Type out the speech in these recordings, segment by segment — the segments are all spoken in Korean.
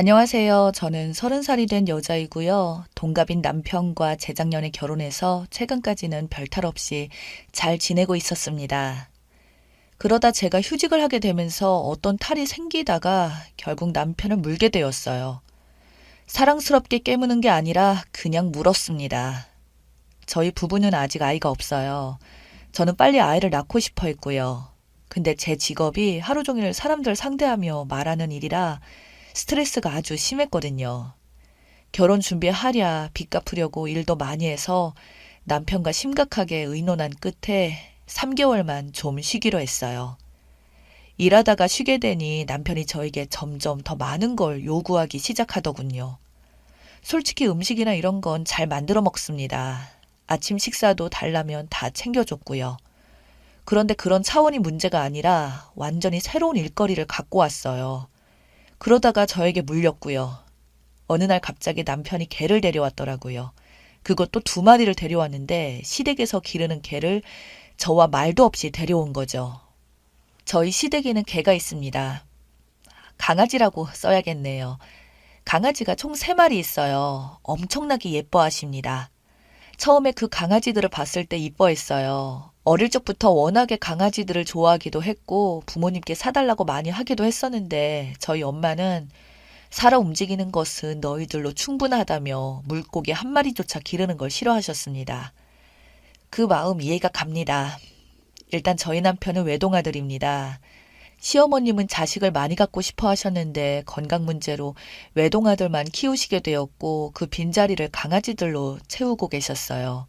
안녕하세요. 저는 30살이 된 여자이고요. 동갑인 남편과 재작년에 결혼해서 최근까지는 별탈 없이 잘 지내고 있었습니다. 그러다 제가 휴직을 하게 되면서 어떤 탈이 생기다가 결국 남편을 물게 되었어요. 사랑스럽게 깨무는 게 아니라 그냥 물었습니다. 저희 부부는 아직 아이가 없어요. 저는 빨리 아이를 낳고 싶어 했고요. 근데 제 직업이 하루 종일 사람들 상대하며 말하는 일이라 스트레스가 아주 심했거든요. 결혼 준비하랴 빚 갚으려고 일도 많이 해서 남편과 심각하게 의논한 끝에 3개월만 좀 쉬기로 했어요. 일하다가 쉬게 되니 남편이 저에게 점점 더 많은 걸 요구하기 시작하더군요. 솔직히 음식이나 이런 건 잘 만들어 먹습니다. 아침 식사도 달라면 다 챙겨줬고요. 그런데 그런 차원이 문제가 아니라 완전히 새로운 일거리를 갖고 왔어요. 그러다가 저에게 물렸고요. 어느 날 갑자기 남편이 개를 데려왔더라고요. 그것도 2마리를 데려왔는데 시댁에서 기르는 개를 저와 말도 없이 데려온 거죠. 저희 시댁에는 개가 있습니다. 강아지라고 써야겠네요. 강아지가 총 3마리 있어요. 엄청나게 예뻐하십니다. 처음에 그 강아지들을 봤을 때 이뻐했어요. 어릴 적부터 워낙에 강아지들을 좋아하기도 했고 부모님께 사달라고 많이 하기도 했었는데 저희 엄마는 살아 움직이는 것은 너희들로 충분하다며 물고기 1마리조차 기르는 걸 싫어하셨습니다. 그 마음 이해가 갑니다. 일단 저희 남편은 외동아들입니다. 시어머님은 자식을 많이 갖고 싶어 하셨는데 건강 문제로 외동아들만 키우시게 되었고 그 빈자리를 강아지들로 채우고 계셨어요.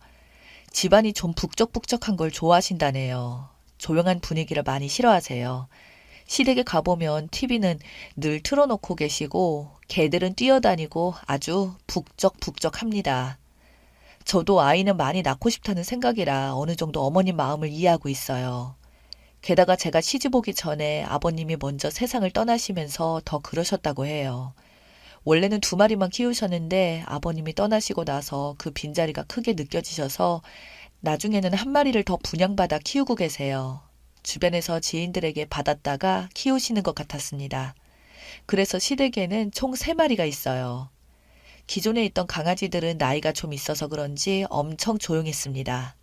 집안이 좀 북적북적한 걸 좋아하신다네요. 조용한 분위기를 많이 싫어하세요. 시댁에 가보면 TV는 늘 틀어놓고 계시고 개들은 뛰어다니고 아주 북적북적합니다. 저도 아이는 많이 낳고 싶다는 생각이라 어느 정도 어머님 마음을 이해하고 있어요. 게다가 제가 시집 오기 전에 아버님이 먼저 세상을 떠나시면서 더 그러셨다고 해요. 원래는 2마리만 키우셨는데 아버님이 떠나시고 나서 그 빈자리가 크게 느껴지셔서 나중에는 1마리를 더 분양받아 키우고 계세요. 주변에서 지인들에게 받았다가 키우시는 것 같았습니다. 그래서 시댁에는 총 3마리가 있어요. 기존에 있던 강아지들은 나이가 좀 있어서 그런지 엄청 조용했습니다.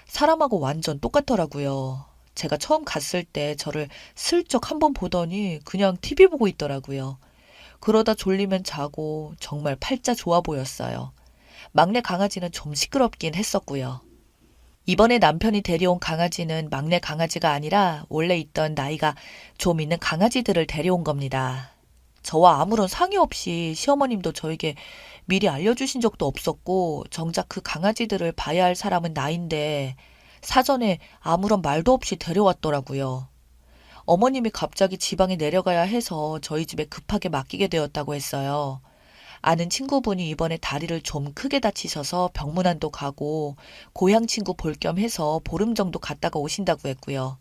사람하고 완전 똑같더라고요. 제가 처음 갔을 때 저를 슬쩍 한번 보더니 그냥 TV 보고 있더라고요. 그러다 졸리면 자고 정말 팔자 좋아 보였어요. 막내 강아지는 좀 시끄럽긴 했었고요. 이번에 남편이 데려온 강아지는 막내 강아지가 아니라 원래 있던 나이가 좀 있는 강아지들을 데려온 겁니다. 저와 아무런 상의 없이 시어머님도 저에게 미리 알려주신 적도 없었고 정작 그 강아지들을 봐야 할 사람은 나인데 사전에 아무런 말도 없이 데려왔더라고요. 어머님이 갑자기 지방에 내려가야 해서 저희 집에 급하게 맡기게 되었다고 했어요. 아는 친구분이 이번에 다리를 좀 크게 다치셔서 병문안도 가고 고향 친구 볼 겸 해서 보름 정도 갔다가 오신다고 했고요.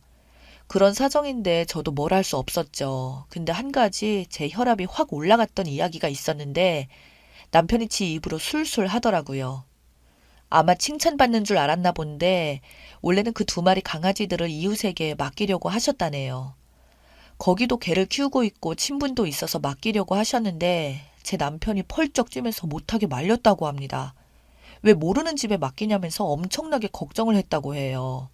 그런 사정인데 저도 뭘 할 수 없었죠. 근데 한 가지 제 혈압이 확 올라갔던 이야기가 있었는데 남편이 지 입으로 술술 하더라고요. 아마 칭찬받는 줄 알았나 본데 원래는 그 2마리 강아지들을 이웃에게 맡기려고 하셨다네요. 거기도 개를 키우고 있고 친분도 있어서 맡기려고 하셨는데 제 남편이 펄쩍 뛰면서 못하게 말렸다고 합니다. 왜 모르는 집에 맡기냐면서 엄청나게 걱정을 했다고 해요.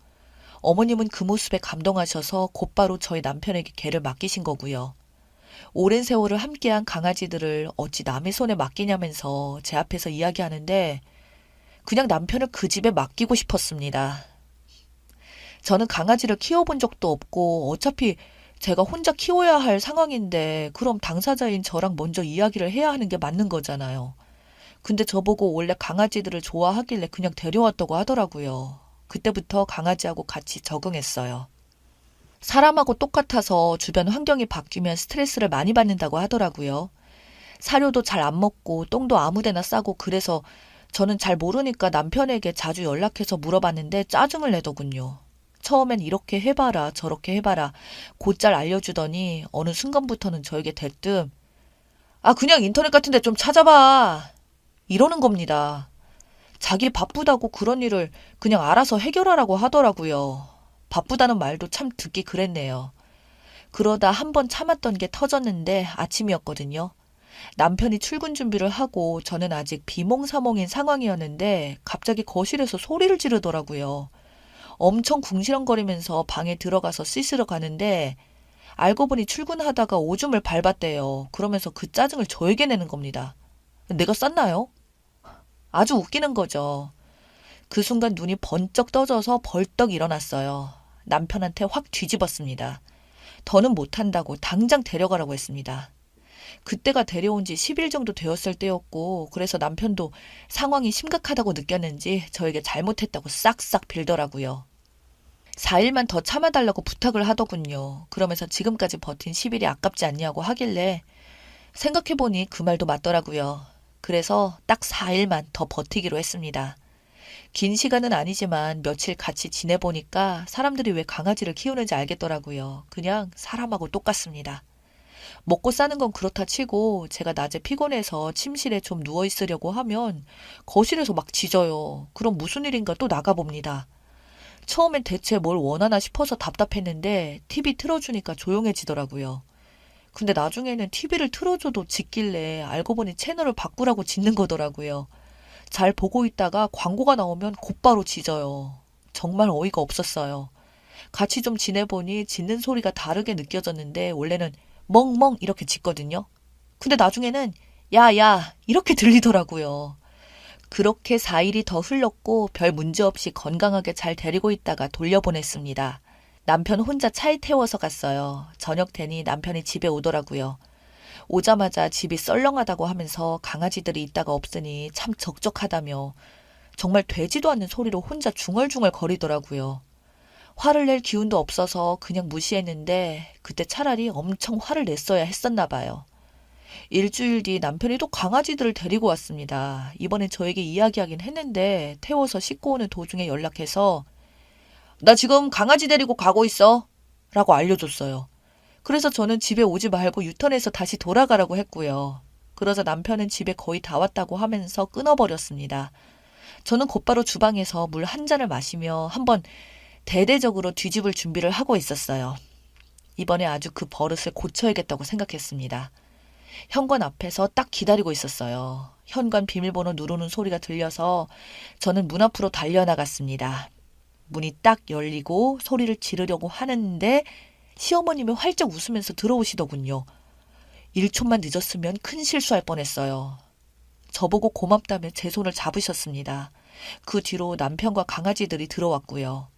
어머님은 그 모습에 감동하셔서 곧바로 저희 남편에게 개를 맡기신 거고요. 오랜 세월을 함께한 강아지들을 어찌 남의 손에 맡기냐면서 제 앞에서 이야기하는데 그냥 남편을 그 집에 맡기고 싶었습니다. 저는 강아지를 키워본 적도 없고 어차피 제가 혼자 키워야 할 상황인데 그럼 당사자인 저랑 먼저 이야기를 해야 하는 게 맞는 거잖아요. 근데 저보고 원래 강아지들을 좋아하길래 그냥 데려왔다고 하더라고요. 그때부터 강아지하고 같이 적응했어요. 사람하고 똑같아서 주변 환경이 바뀌면 스트레스를 많이 받는다고 하더라고요. 사료도 잘 안 먹고 똥도 아무데나 싸고 그래서 저는 잘 모르니까 남편에게 자주 연락해서 물어봤는데 짜증을 내더군요. 처음엔 이렇게 해봐라 저렇게 해봐라 곧잘 알려주더니 어느 순간부터는 저에게 대뜸 그냥 인터넷 같은 데 좀 찾아봐 이러는 겁니다. 자기 바쁘다고 그런 일을 그냥 알아서 해결하라고 하더라고요. 바쁘다는 말도 참 듣기 그랬네요. 그러다 한 번 참았던 게 터졌는데 아침이었거든요. 남편이 출근 준비를 하고 저는 아직 비몽사몽인 상황이었는데 갑자기 거실에서 소리를 지르더라고요. 엄청 궁시렁거리면서 방에 들어가서 씻으러 가는데 알고 보니 출근하다가 오줌을 밟았대요. 그러면서 그 짜증을 저에게 내는 겁니다. 내가 쌌나요? 아주 웃기는 거죠. 그 순간 눈이 번쩍 떠져서 벌떡 일어났어요. 남편한테 확 뒤집었습니다. 더는 못한다고 당장 데려가라고 했습니다. 그때가 데려온 지 10일 정도 되었을 때였고, 그래서 남편도 상황이 심각하다고 느꼈는지 저에게 잘못했다고 싹싹 빌더라고요. 4일만 더 참아달라고 부탁을 하더군요. 그러면서 지금까지 버틴 10일이 아깝지 않냐고 하길래 생각해보니 그 말도 맞더라고요. 그래서 딱 4일만 더 버티기로 했습니다. 긴 시간은 아니지만 며칠 같이 지내보니까 사람들이 왜 강아지를 키우는지 알겠더라고요. 그냥 사람하고 똑같습니다. 먹고 싸는 건 그렇다 치고 제가 낮에 피곤해서 침실에 좀 누워있으려고 하면 거실에서 막 짖어요. 그럼 무슨 일인가 또 나가봅니다. 처음엔 대체 뭘 원하나 싶어서 답답했는데 TV 틀어주니까 조용해지더라고요. 근데 나중에는 TV를 틀어줘도 짖길래 알고 보니 채널을 바꾸라고 짖는 거더라고요. 잘 보고 있다가 광고가 나오면 곧바로 짖어요. 정말 어이가 없었어요. 같이 좀 지내보니 짖는 소리가 다르게 느껴졌는데 원래는 멍멍 이렇게 짖거든요. 근데 나중에는 야야 이렇게 들리더라고요. 그렇게 4일이 더 흘렀고 별 문제 없이 건강하게 잘 데리고 있다가 돌려보냈습니다. 남편 혼자 차에 태워서 갔어요. 저녁 되니 남편이 집에 오더라고요. 오자마자 집이 썰렁하다고 하면서 강아지들이 있다가 없으니 참 적적하다며 정말 되지도 않는 소리로 혼자 중얼중얼 거리더라고요. 화를 낼 기운도 없어서 그냥 무시했는데 그때 차라리 엄청 화를 냈어야 했었나 봐요. 일주일 뒤 남편이 또 강아지들을 데리고 왔습니다. 이번엔 저에게 이야기하긴 했는데 태워서 씻고 오는 도중에 연락해서 나 지금 강아지 데리고 가고 있어 라고 알려줬어요. 그래서 저는 집에 오지 말고 유턴해서 다시 돌아가라고 했고요. 그러자 남편은 집에 거의 다 왔다고 하면서 끊어버렸습니다. 저는 곧바로 주방에서 물 한 잔을 마시며 한번 대대적으로 뒤집을 준비를 하고 있었어요. 이번에 아주 그 버릇을 고쳐야겠다고 생각했습니다. 현관 앞에서 딱 기다리고 있었어요. 현관 비밀번호 누르는 소리가 들려서 저는 문 앞으로 달려나갔습니다. 문이 딱 열리고 소리를 지르려고 하는데 시어머님이 활짝 웃으면서 들어오시더군요. 1초만 늦었으면 큰 실수할 뻔했어요. 저보고 고맙다며 제 손을 잡으셨습니다. 그 뒤로 남편과 강아지들이 들어왔고요.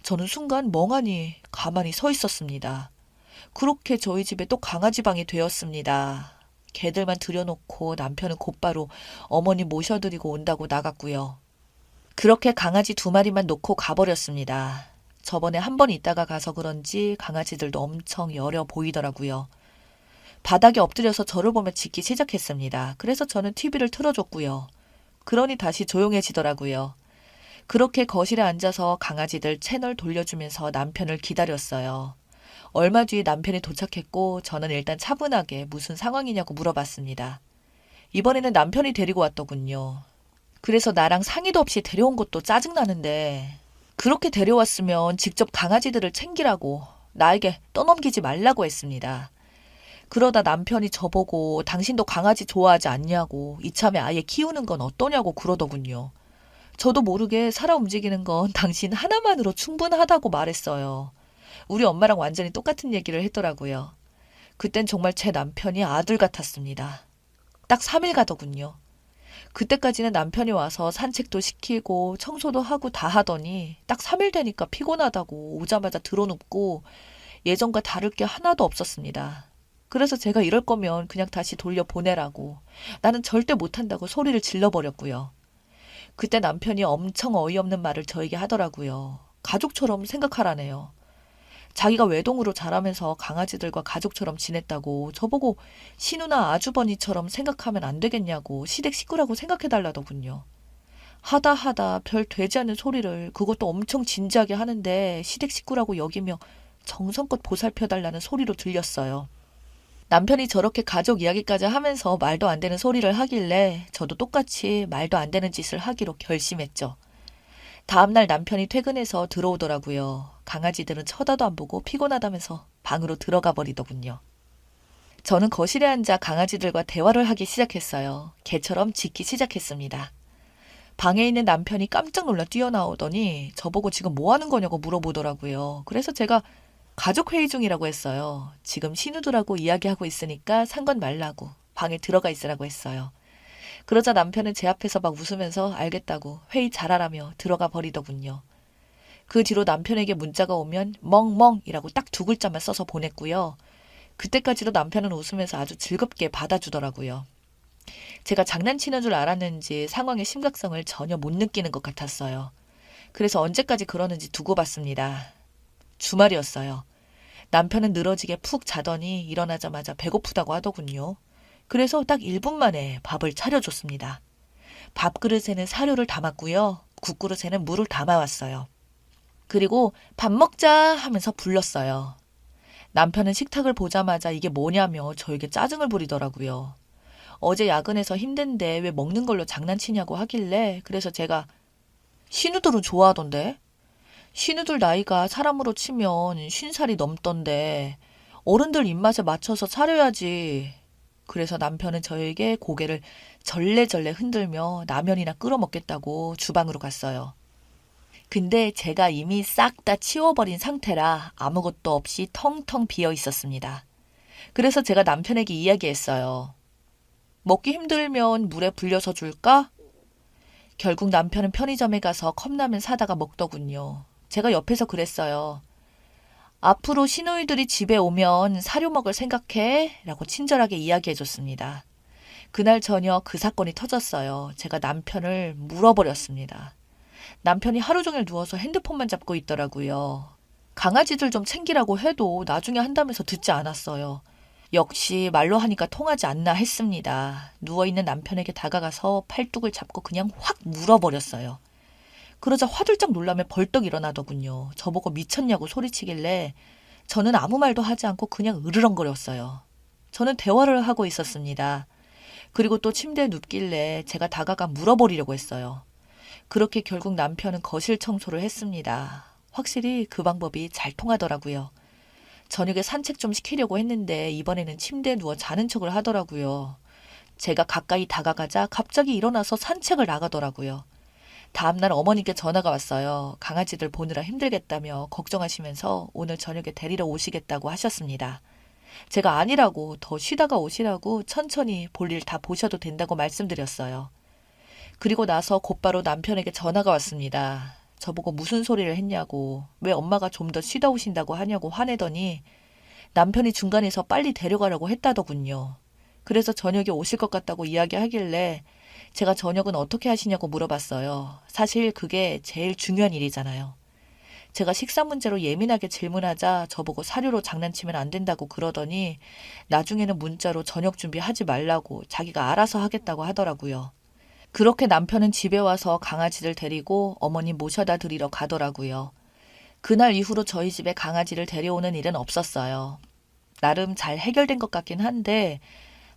저는 순간 멍하니 가만히 서 있었습니다. 그렇게 저희 집에 또 강아지 방이 되었습니다. 개들만 들여놓고 남편은 곧바로 어머니 모셔드리고 온다고 나갔고요. 그렇게 강아지 2마리만 놓고 가버렸습니다. 저번에 한 번 있다가 가서 그런지 강아지들도 엄청 여려 보이더라고요. 바닥에 엎드려서 저를 보며 짖기 시작했습니다. 그래서 저는 TV를 틀어줬고요. 그러니 다시 조용해지더라고요. 그렇게 거실에 앉아서 강아지들 채널 돌려주면서 남편을 기다렸어요. 얼마 뒤에 남편이 도착했고 저는 일단 차분하게 무슨 상황이냐고 물어봤습니다. 이번에는 남편이 데리고 왔더군요. 그래서 나랑 상의도 없이 데려온 것도 짜증나는데 그렇게 데려왔으면 직접 강아지들을 챙기라고 나에게 떠넘기지 말라고 했습니다. 그러다 남편이 저보고 당신도 강아지 좋아하지 않냐고 이참에 아예 키우는 건 어떠냐고 그러더군요. 저도 모르게 살아 움직이는 건 당신 하나만으로 충분하다고 말했어요. 우리 엄마랑 완전히 똑같은 얘기를 했더라고요. 그땐 정말 제 남편이 아들 같았습니다. 딱 3일 가더군요. 그때까지는 남편이 와서 산책도 시키고 청소도 하고 다 하더니 딱 3일 되니까 피곤하다고 오자마자 드러눕고 예전과 다를 게 하나도 없었습니다. 그래서 제가 이럴 거면 그냥 다시 돌려보내라고 나는 절대 못한다고 소리를 질러버렸고요. 그때 남편이 엄청 어이없는 말을 저에게 하더라고요. 가족처럼 생각하라네요. 자기가 외동으로 자라면서 강아지들과 가족처럼 지냈다고 저보고 신우나 아주버니처럼 생각하면 안 되겠냐고 시댁 식구라고 생각해달라더군요. 하다 별 되지 않는 소리를 그것도 엄청 진지하게 하는데 시댁 식구라고 여기며 정성껏 보살펴달라는 소리로 들렸어요. 남편이 저렇게 가족 이야기까지 하면서 말도 안 되는 소리를 하길래 저도 똑같이 말도 안 되는 짓을 하기로 결심했죠. 다음날 남편이 퇴근해서 들어오더라고요. 강아지들은 쳐다도 안 보고 피곤하다면서 방으로 들어가 버리더군요. 저는 거실에 앉아 강아지들과 대화를 하기 시작했어요. 개처럼 짖기 시작했습니다. 방에 있는 남편이 깜짝 놀라 뛰어나오더니 저보고 지금 뭐 하는 거냐고 물어보더라고요. 그래서 제가 가족 회의 중이라고 했어요. 지금 신우들하고 이야기하고 있으니까 상관 말라고 방에 들어가 있으라고 했어요. 그러자 남편은 제 앞에서 막 웃으면서 알겠다고 회의 잘하라며 들어가 버리더군요. 그 뒤로 남편에게 문자가 오면 멍멍이라고 딱 두 글자만 써서 보냈고요. 그때까지도 남편은 웃으면서 아주 즐겁게 받아주더라고요. 제가 장난치는 줄 알았는지 상황의 심각성을 전혀 못 느끼는 것 같았어요. 그래서 언제까지 그러는지 두고 봤습니다. 주말이었어요. 남편은 늘어지게 푹 자더니 일어나자마자 배고프다고 하더군요. 그래서 딱 1분 만에 밥을 차려줬습니다. 밥그릇에는 사료를 담았고요. 국그릇에는 물을 담아왔어요. 그리고 밥 먹자 하면서 불렀어요. 남편은 식탁을 보자마자 이게 뭐냐며 저에게 짜증을 부리더라고요. 어제 야근해서 힘든데 왜 먹는 걸로 장난치냐고 하길래 그래서 제가 신우들은 좋아하던데? 신우들 나이가 사람으로 치면 50살이 넘던데 어른들 입맛에 맞춰서 차려야지. 그래서 남편은 저에게 고개를 절레절레 흔들며 라면이나 끓여 먹겠다고 주방으로 갔어요. 근데 제가 이미 싹 다 치워버린 상태라 아무것도 없이 텅텅 비어 있었습니다. 그래서 제가 남편에게 이야기했어요. 먹기 힘들면 물에 불려서 줄까? 결국 남편은 편의점에 가서 컵라면 사다가 먹더군요. 제가 옆에서 그랬어요. 앞으로 시누이들이 집에 오면 사료 먹을 생각해? 라고 친절하게 이야기해줬습니다. 그날 저녁 그 사건이 터졌어요. 제가 남편을 물어버렸습니다. 남편이 하루 종일 누워서 핸드폰만 잡고 있더라고요. 강아지들 좀 챙기라고 해도 나중에 한다면서 듣지 않았어요. 역시 말로 하니까 통하지 않나 했습니다. 누워있는 남편에게 다가가서 팔뚝을 잡고 그냥 확 물어버렸어요. 그러자 화들짝 놀라며 벌떡 일어나더군요. 저보고 미쳤냐고 소리치길래 저는 아무 말도 하지 않고 그냥 으르렁거렸어요. 저는 대화를 하고 있었습니다. 그리고 또 침대에 눕길래 제가 다가가 물어버리려고 했어요. 그렇게 결국 남편은 거실 청소를 했습니다. 확실히 그 방법이 잘 통하더라고요. 저녁에 산책 좀 시키려고 했는데 이번에는 침대에 누워 자는 척을 하더라고요. 제가 가까이 다가가자 갑자기 일어나서 산책을 나가더라고요. 다음날 어머니께 전화가 왔어요. 강아지들 보느라 힘들겠다며 걱정하시면서 오늘 저녁에 데리러 오시겠다고 하셨습니다. 제가 아니라고 더 쉬다가 오시라고 천천히 볼일 다 보셔도 된다고 말씀드렸어요. 그리고 나서 곧바로 남편에게 전화가 왔습니다. 저보고 무슨 소리를 했냐고, 왜 엄마가 좀 더 쉬다 오신다고 하냐고 화내더니 남편이 중간에서 빨리 데려가려고 했다더군요. 그래서 저녁에 오실 것 같다고 이야기하길래 제가 저녁은 어떻게 하시냐고 물어봤어요. 사실 그게 제일 중요한 일이잖아요. 제가 식사 문제로 예민하게 질문하자 저보고 사료로 장난치면 안 된다고 그러더니 나중에는 문자로 저녁 준비하지 말라고 자기가 알아서 하겠다고 하더라고요. 그렇게 남편은 집에 와서 강아지를 데리고 어머니 모셔다 드리러 가더라고요. 그날 이후로 저희 집에 강아지를 데려오는 일은 없었어요. 나름 잘 해결된 것 같긴 한데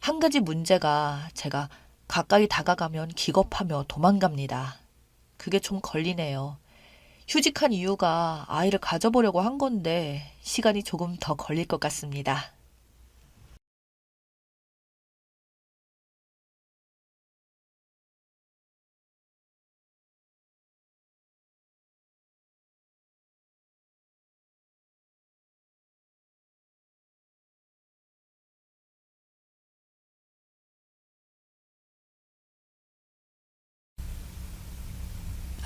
한 가지 문제가 제가 가까이 다가가면 기겁하며 도망갑니다. 그게 좀 걸리네요. 휴직한 이유가 아이를 가져보려고 한 건데 시간이 조금 더 걸릴 것 같습니다.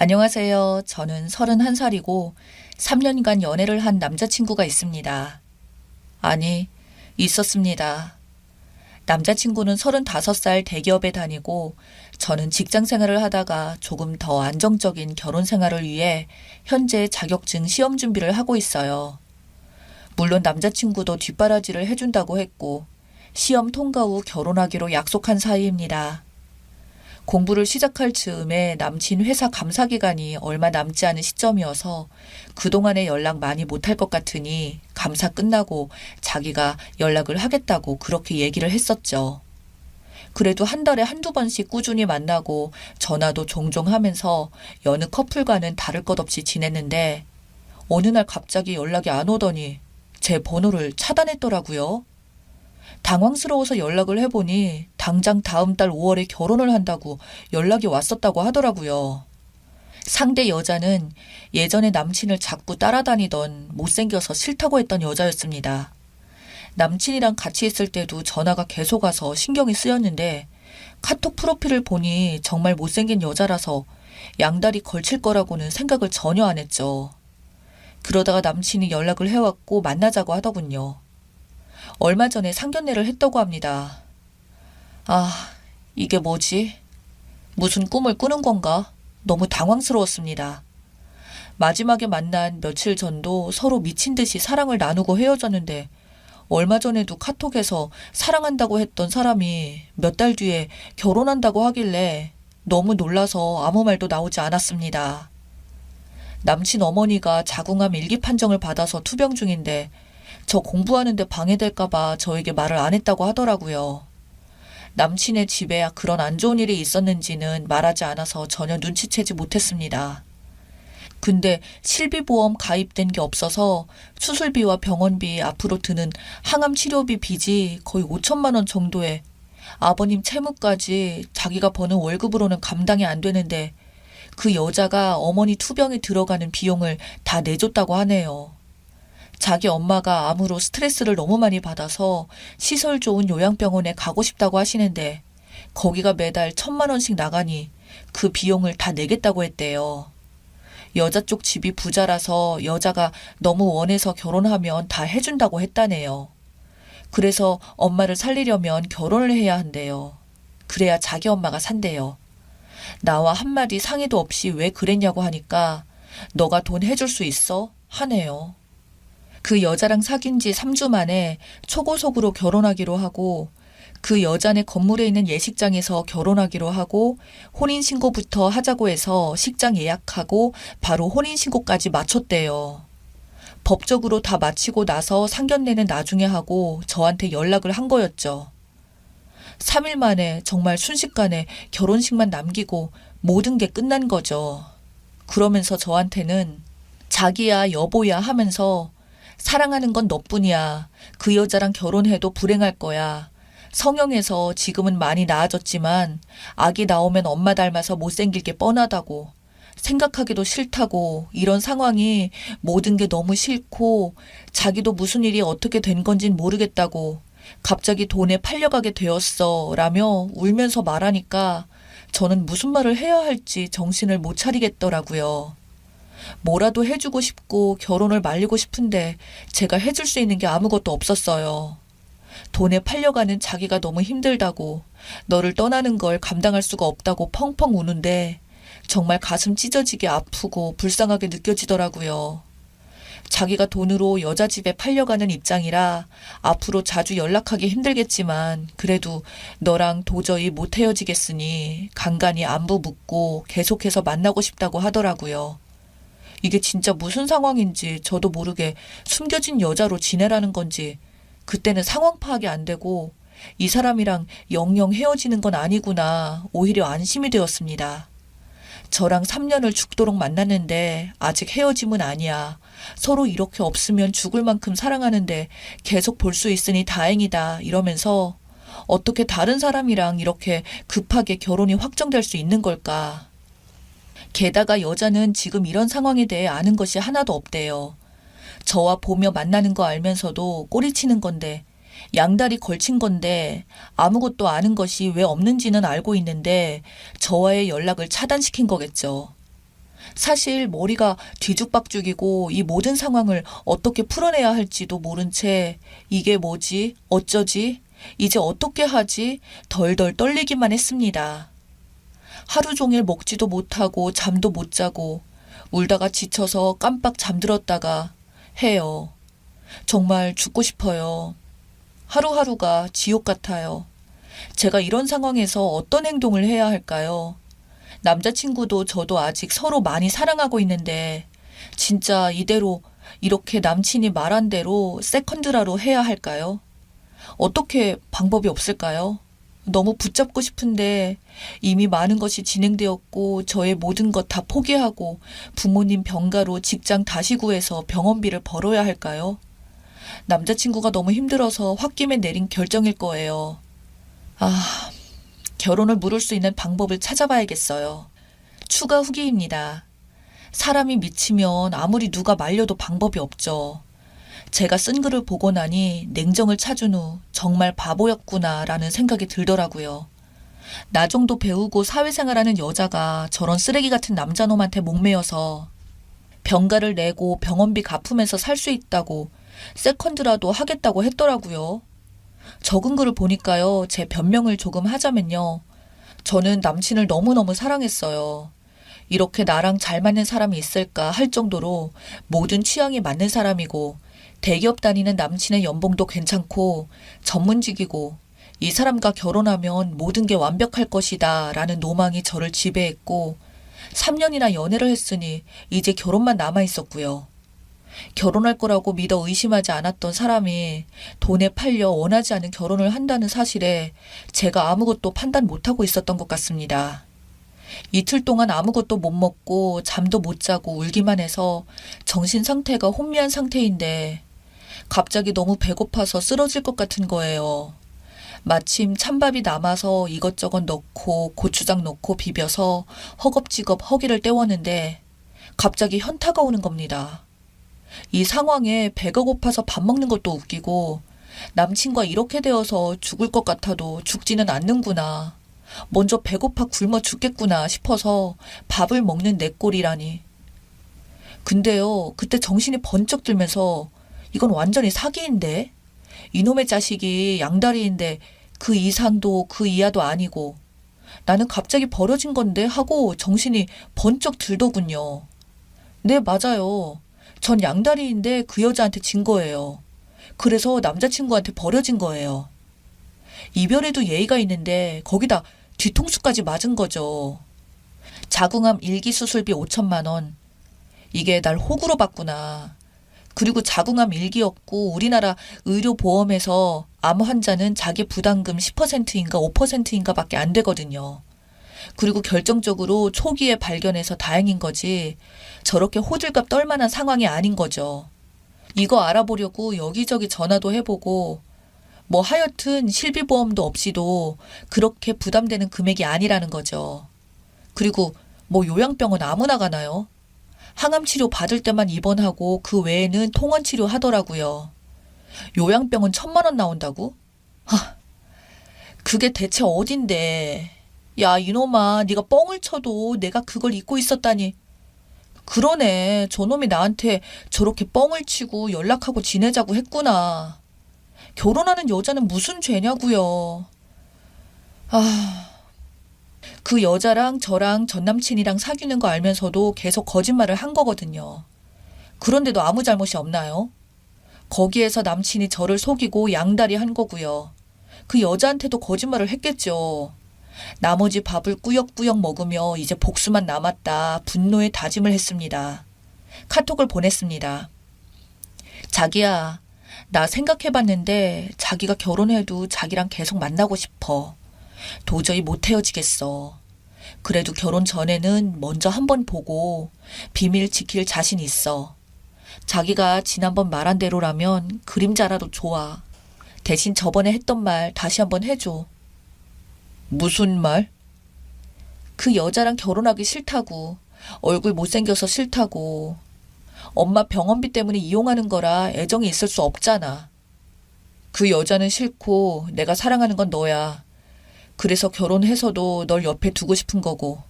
안녕하세요. 저는 31살이고 3년간 연애를 한 남자친구가 있습니다. 아니, 있었습니다. 남자친구는 35살 대기업에 다니고 저는 직장 생활을 하다가 조금 더 안정적인 결혼 생활을 위해 현재 자격증 시험 준비를 하고 있어요. 물론 남자친구도 뒷바라지를 해준다고 했고 시험 통과 후 결혼하기로 약속한 사이입니다. 공부를 시작할 즈음에 남친 회사 감사 기간이 얼마 남지 않은 시점이어서 그동안에 연락 많이 못할 것 같으니 감사 끝나고 자기가 연락을 하겠다고 그렇게 얘기를 했었죠. 그래도 한 달에 한두 번씩 꾸준히 만나고 전화도 종종 하면서 여느 커플과는 다를 것 없이 지냈는데 어느 날 갑자기 연락이 안 오더니 제 번호를 차단했더라고요. 당황스러워서 연락을 해보니 당장 다음 달 5월에 결혼을 한다고 연락이 왔었다고 하더라고요. 상대 여자는 예전에 남친을 자꾸 따라다니던 못생겨서 싫다고 했던 여자였습니다. 남친이랑 같이 있을 때도 전화가 계속 와서 신경이 쓰였는데 카톡 프로필을 보니 정말 못생긴 여자라서 양다리 걸칠 거라고는 생각을 전혀 안 했죠. 그러다가 남친이 연락을 해왔고 만나자고 하더군요. 얼마 전에 상견례를 했다고 합니다. 아, 이게 뭐지? 무슨 꿈을 꾸는 건가? 너무 당황스러웠습니다. 마지막에 만난 며칠 전도 서로 미친 듯이 사랑을 나누고 헤어졌는데 얼마 전에도 카톡에서 사랑한다고 했던 사람이 몇 달 뒤에 결혼한다고 하길래 너무 놀라서 아무 말도 나오지 않았습니다. 남친 어머니가 자궁암 일기 판정을 받아서 투병 중인데 저 공부하는데 방해될까봐 저에게 말을 안 했다고 하더라고요. 남친의 집에 그런 안 좋은 일이 있었는지는 말하지 않아서 전혀 눈치채지 못했습니다. 근데 실비보험 가입된 게 없어서 수술비와 병원비 앞으로 드는 항암 치료비 빚이 거의 5천만 원 정도에 아버님 채무까지 자기가 버는 월급으로는 감당이 안 되는데 그 여자가 어머니 투병에 들어가는 비용을 다 내줬다고 하네요. 자기 엄마가 암으로 스트레스를 너무 많이 받아서 시설 좋은 요양병원에 가고 싶다고 하시는데 거기가 매달 1,000만 원씩 나가니 그 비용을 다 내겠다고 했대요. 여자 쪽 집이 부자라서 여자가 너무 원해서 결혼하면 다 해준다고 했다네요. 그래서 엄마를 살리려면 결혼을 해야 한대요. 그래야 자기 엄마가 산대요. 나와 한마디 상의도 없이 왜 그랬냐고 하니까 너가 돈 해줄 수 있어? 하네요. 그 여자랑 사귄 지 3주 만에 초고속으로 결혼하기로 하고 그 여자네 건물에 있는 예식장에서 결혼하기로 하고 혼인신고부터 하자고 해서 식장 예약하고 바로 혼인신고까지 마쳤대요. 법적으로 다 마치고 나서 상견례는 나중에 하고 저한테 연락을 한 거였죠. 3일 만에 정말 순식간에 결혼식만 남기고 모든 게 끝난 거죠. 그러면서 저한테는 자기야 여보야 하면서 사랑하는 건 너뿐이야. 그 여자랑 결혼해도 불행할 거야. 성형해서 지금은 많이 나아졌지만 아기 나오면 엄마 닮아서 못생길 게 뻔하다고. 생각하기도 싫다고. 이런 상황이 모든 게 너무 싫고 자기도 무슨 일이 어떻게 된 건진 모르겠다고. 갑자기 돈에 팔려가게 되었어 라며 울면서 말하니까 저는 무슨 말을 해야 할지 정신을 못 차리겠더라고요. 뭐라도 해주고 싶고 결혼을 말리고 싶은데 제가 해줄 수 있는 게 아무것도 없었어요. 돈에 팔려가는 자기가 너무 힘들다고 너를 떠나는 걸 감당할 수가 없다고 펑펑 우는데 정말 가슴 찢어지게 아프고 불쌍하게 느껴지더라고요. 자기가 돈으로 여자 집에 팔려가는 입장이라 앞으로 자주 연락하기 힘들겠지만 그래도 너랑 도저히 못 헤어지겠으니 간간히 안부 묻고 계속해서 만나고 싶다고 하더라고요. 이게 진짜 무슨 상황인지 저도 모르게 숨겨진 여자로 지내라는 건지 그때는 상황 파악이 안 되고 이 사람이랑 영영 헤어지는 건 아니구나 오히려 안심이 되었습니다. 저랑 3년을 죽도록 만났는데 아직 헤어짐은 아니야. 서로 이렇게 없으면 죽을 만큼 사랑하는데 계속 볼 수 있으니 다행이다 이러면서 어떻게 다른 사람이랑 이렇게 급하게 결혼이 확정될 수 있는 걸까. 게다가 여자는 지금 이런 상황에 대해 아는 것이 하나도 없대요. 저와 보며 만나는 거 알면서도 꼬리치는 건데 양다리 걸친 건데 아무것도 아는 것이 왜 없는지는 알고 있는데 저와의 연락을 차단시킨 거겠죠. 사실 머리가 뒤죽박죽이고 이 모든 상황을 어떻게 풀어내야 할지도 모른 채 이게 뭐지? 어쩌지? 이제 어떻게 하지? 덜덜 떨리기만 했습니다. 하루 종일 먹지도 못하고 잠도 못 자고 울다가 지쳐서 깜빡 잠들었다가 해요. 정말 죽고 싶어요. 하루하루가 지옥 같아요. 제가 이런 상황에서 어떤 행동을 해야 할까요? 남자친구도 저도 아직 서로 많이 사랑하고 있는데 진짜 이대로 이렇게 남친이 말한 대로 세컨드라로 해야 할까요? 어떻게 방법이 없을까요? 너무 붙잡고 싶은데 이미 많은 것이 진행되었고 저의 모든 것 다 포기하고 부모님 병가로 직장 다시 구해서 병원비를 벌어야 할까요? 남자친구가 너무 힘들어서 홧김에 내린 결정일 거예요. 아, 결혼을 미룰 수 있는 방법을 찾아봐야겠어요. 추가 후기입니다. 사람이 미치면 아무리 누가 말려도 방법이 없죠. 제가 쓴 글을 보고 나니 냉정을 찾은 후 정말 바보였구나라는 생각이 들더라고요. 나 정도 배우고 사회생활하는 여자가 저런 쓰레기 같은 남자놈한테 목매여서 병가를 내고 병원비 갚으면서 살 수 있다고 세컨드라도 하겠다고 했더라고요. 적은 글을 보니까요. 제 변명을 조금 하자면요. 저는 남친을 너무너무 사랑했어요. 이렇게 나랑 잘 맞는 사람이 있을까 할 정도로 모든 취향이 맞는 사람이고 대기업 다니는 남친의 연봉도 괜찮고 전문직이고 이 사람과 결혼하면 모든 게 완벽할 것이다 라는 노망이 저를 지배했고 3년이나 연애를 했으니 이제 결혼만 남아 있었고요. 결혼할 거라고 믿어 의심하지 않았던 사람이 돈에 팔려 원하지 않은 결혼을 한다는 사실에 제가 아무것도 판단 못하고 있었던 것 같습니다. 이틀 동안 아무것도 못 먹고 잠도 못 자고 울기만 해서 정신 상태가 혼미한 상태인데 갑자기 너무 배고파서 쓰러질 것 같은 거예요. 마침 찬밥이 남아서 이것저것 넣고 고추장 넣고 비벼서 허겁지겁 허기를 때웠는데 갑자기 현타가 오는 겁니다. 이 상황에 배가 고파서 밥 먹는 것도 웃기고 남친과 이렇게 되어서 죽을 것 같아도 죽지는 않는구나. 먼저 배고파 굶어 죽겠구나 싶어서 밥을 먹는 내 꼴이라니. 근데요, 그때 정신이 번쩍 들면서 이건 완전히 사기인데? 이놈의 자식이 양다리인데 그 이상도 그 이하도 아니고 나는 갑자기 버려진 건데 하고 정신이 번쩍 들더군요. 네, 맞아요. 전 양다리인데 그 여자한테 진 거예요. 그래서 남자친구한테 버려진 거예요. 이별에도 예의가 있는데 거기다 뒤통수까지 맞은 거죠. 자궁암 1기 수술비 5천만 원. 이게 날 호구로 봤구나. 그리고 자궁암 1기였고 우리나라 의료보험에서 암 환자는 자기 부담금 10%인가 5%인가 밖에 안 되거든요. 그리고 결정적으로 초기에 발견해서 다행인 거지 저렇게 호들갑 떨만한 상황이 아닌 거죠. 이거 알아보려고 여기저기 전화도 해보고 뭐 하여튼 실비보험도 없이도 그렇게 부담되는 금액이 아니라는 거죠. 그리고 뭐 요양병원 아무나 가나요? 항암치료 받을 때만 입원하고 그 외에는 통원치료 하더라고요. 요양병원 1,000만 원 나온다고? 그게 대체 어딘데. 야, 이놈아, 네가 뻥을 쳐도 내가 그걸 잊고 있었다니. 그러네, 저놈이 나한테 저렇게 뻥을 치고 연락하고 지내자고 했구나. 결혼하는 여자는 무슨 죄냐고요. 그 여자랑 저랑 전남친이랑 사귀는 거 알면서도 계속 거짓말을 한 거거든요. 그런데도 아무 잘못이 없나요? 거기에서 남친이 저를 속이고 양다리 한 거고요. 그 여자한테도 거짓말을 했겠죠. 나머지 밥을 꾸역꾸역 먹으며 이제 복수만 남았다 분노의 다짐을 했습니다. 카톡을 보냈습니다. 자기야, 나 생각해봤는데 자기가 결혼해도 자기랑 계속 만나고 싶어. 도저히 못 헤어지겠어. 그래도 결혼 전에는 먼저 한번 보고 비밀 지킬 자신 있어. 자기가 지난번 말한 대로라면 그림자라도 좋아. 대신 저번에 했던 말 다시 한번 해줘. 무슨 말? 그 여자랑 결혼하기 싫다고. 얼굴 못생겨서 싫다고. 엄마 병원비 때문에 이용하는 거라 애정이 있을 수 없잖아. 그 여자는 싫고 내가 사랑하는 건 너야. 그래서 결혼해서도 널 옆에 두고 싶은 거고.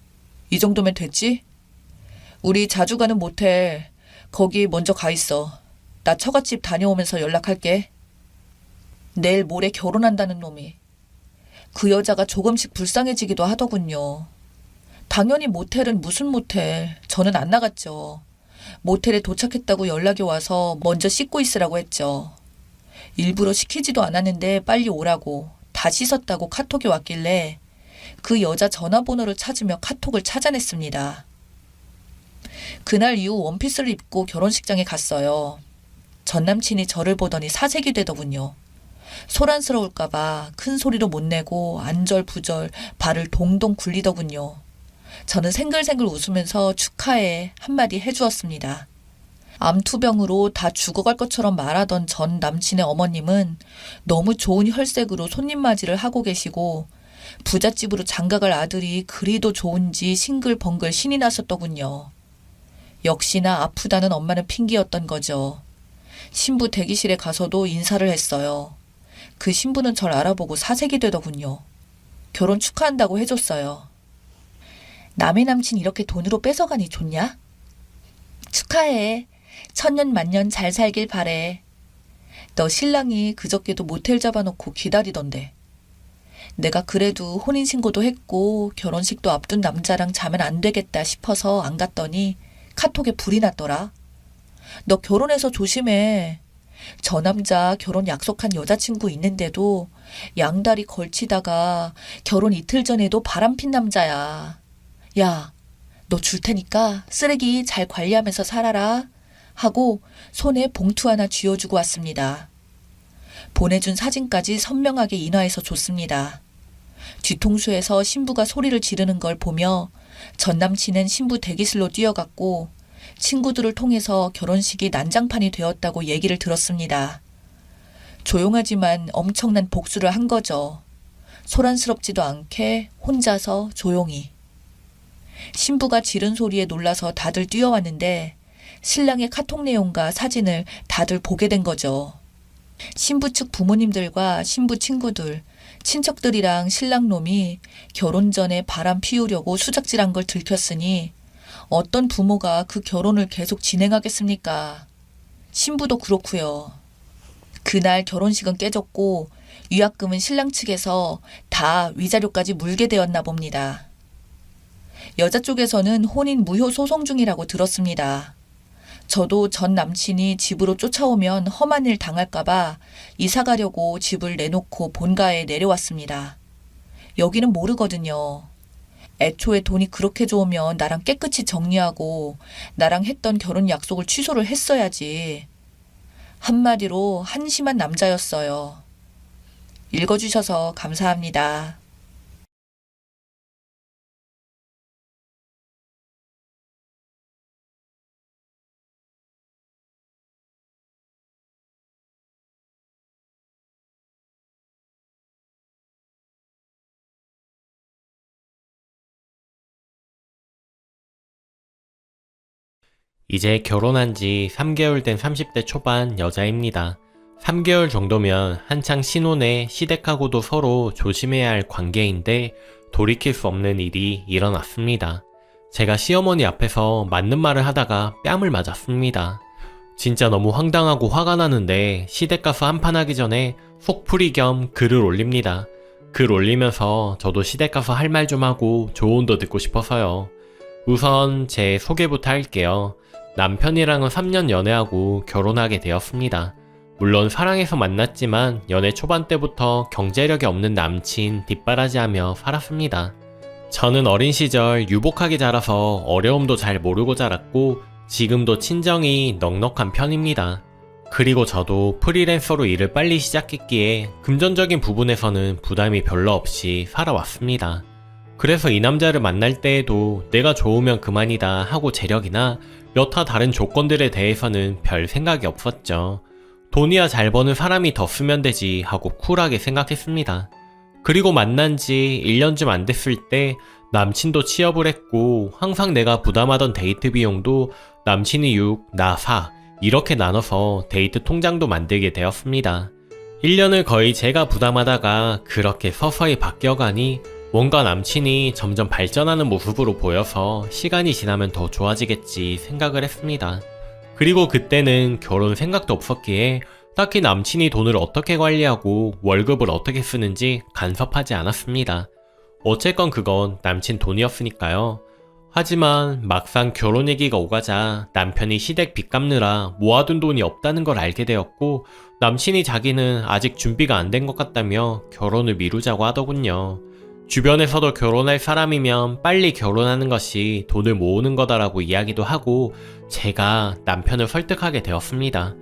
이 정도면 됐지? 우리 자주 가는 모텔 거기 먼저 가 있어. 나 처갓집 다녀오면서 연락할게. 내일 모레 결혼한다는 놈이. 그 여자가 조금씩 불쌍해지기도 하더군요. 당연히 모텔은 무슨 모텔. 저는 안 나갔죠. 모텔에 도착했다고 연락이 와서 먼저 씻고 있으라고 했죠. 일부러 시키지도 않았는데 빨리 오라고 다 씻었다고 카톡이 왔길래 그 여자 전화번호를 찾으며 카톡을 찾아냈습니다. 그날 이후 원피스를 입고 결혼식장에 갔어요. 전남친이 저를 보더니 사색이 되더군요. 소란스러울까봐 큰 소리도 못 내고 안절부절 발을 동동 굴리더군요. 저는 생글생글 웃으면서 축하해 한마디 해주었습니다. 암투병으로 다 죽어갈 것처럼 말하던 전 남친의 어머님은 너무 좋은 혈색으로 손님 맞이를 하고 계시고 부잣집으로 장가갈 아들이 그리도 좋은지 싱글벙글 신이 났었더군요. 역시나 아프다는 엄마는 핑계였던 거죠. 신부 대기실에 가서도 인사를 했어요. 그 신부는 절 알아보고 사색이 되더군요. 결혼 축하한다고 해줬어요. 남의 남친 이렇게 돈으로 뺏어가니 좋냐? 축하해. 천년만년 잘 살길 바래. 너 신랑이 그저께도 모텔 잡아놓고 기다리던데. 내가 그래도 혼인신고도 했고 결혼식도 앞둔 남자랑 자면 안 되겠다 싶어서 안 갔더니 카톡에 불이 났더라. 너 결혼해서 조심해. 저 남자 결혼 약속한 여자친구 있는데도 양다리 걸치다가 결혼 이틀 전에도 바람핀 남자야. 야, 너 줄 테니까 쓰레기 잘 관리하면서 살아라. 하고 손에 봉투 하나 쥐어주고 왔습니다. 보내준 사진까지 선명하게 인화해서 줬습니다. 뒤통수에서 신부가 소리를 지르는 걸 보며 전 남친은 신부 대기실로 뛰어갔고 친구들을 통해서 결혼식이 난장판이 되었다고 얘기를 들었습니다. 조용하지만 엄청난 복수를 한 거죠. 소란스럽지도 않게 혼자서 조용히. 신부가 지른 소리에 놀라서 다들 뛰어왔는데 신랑의 카톡 내용과 사진을 다들 보게 된 거죠. 신부 측 부모님들과 신부 친구들, 친척들이랑 신랑놈이 결혼 전에 바람 피우려고 수작질한 걸 들켰으니 어떤 부모가 그 결혼을 계속 진행하겠습니까? 신부도 그렇고요. 그날 결혼식은 깨졌고 위약금은 신랑 측에서 다 위자료까지 물게 되었나 봅니다. 여자 쪽에서는 혼인 무효 소송 중이라고 들었습니다. 저도 전 남친이 집으로 쫓아오면 험한 일 당할까봐 이사 가려고 집을 내놓고 본가에 내려왔습니다. 여기는 모르거든요. 애초에 돈이 그렇게 좋으면 나랑 깨끗이 정리하고 나랑 했던 결혼 약속을 취소를 했어야지. 한마디로 한심한 남자였어요. 읽어주셔서 감사합니다. 이제 결혼한 지 3개월 된 30대 초반 여자입니다. 3개월 정도면 한창 신혼에 시댁하고도 서로 조심해야 할 관계인데 돌이킬 수 없는 일이 일어났습니다. 제가 시어머니 앞에서 맞는 말을 하다가 뺨을 맞았습니다. 진짜 너무 황당하고 화가 나는데 시댁 가서 한판 하기 전에 속풀이 겸 글을 올립니다. 글 올리면서 저도 시댁 가서 할 말 좀 하고 조언도 듣고 싶어서요. 우선 제 소개부터 할게요. 남편이랑은 3년 연애하고 결혼하게 되었습니다. 물론 사랑해서 만났지만 연애 초반 때부터 경제력이 없는 남친 뒷바라지하며 살았습니다. 저는 어린 시절 유복하게 자라서 어려움도 잘 모르고 자랐고 지금도 친정이 넉넉한 편입니다. 그리고 저도 프리랜서로 일을 빨리 시작했기에 금전적인 부분에서는 부담이 별로 없이 살아왔습니다. 그래서 이 남자를 만날 때에도 내가 좋으면 그만이다 하고 재력이나 여타 다른 조건들에 대해서는 별 생각이 없었죠. 돈이야 잘 버는 사람이 더 쓰면 되지 하고 쿨하게 생각했습니다. 그리고 만난 지 1년쯤 안 됐을 때 남친도 취업을 했고 항상 내가 부담하던 데이트 비용도 남친이 6, 나 4 이렇게 나눠서 데이트 통장도 만들게 되었습니다. 1년을 거의 제가 부담하다가 그렇게 서서히 바뀌어가니 뭔가 남친이 점점 발전하는 모습으로 보여서 시간이 지나면 더 좋아지겠지 생각을 했습니다. 그리고 그때는 결혼 생각도 없었기에 딱히 남친이 돈을 어떻게 관리하고 월급을 어떻게 쓰는지 간섭하지 않았습니다. 어쨌건 그건 남친 돈이었으니까요. 하지만 막상 결혼 얘기가 오가자 남편이 시댁 빚 갚느라 모아둔 돈이 없다는 걸 알게 되었고 남친이 자기는 아직 준비가 안 된 것 같다며 결혼을 미루자고 하더군요. 주변에서도 결혼할 사람이면 빨리 결혼하는 것이 돈을 모으는 거다라고 이야기도 하고 제가 남편을 설득하게 되었습니다.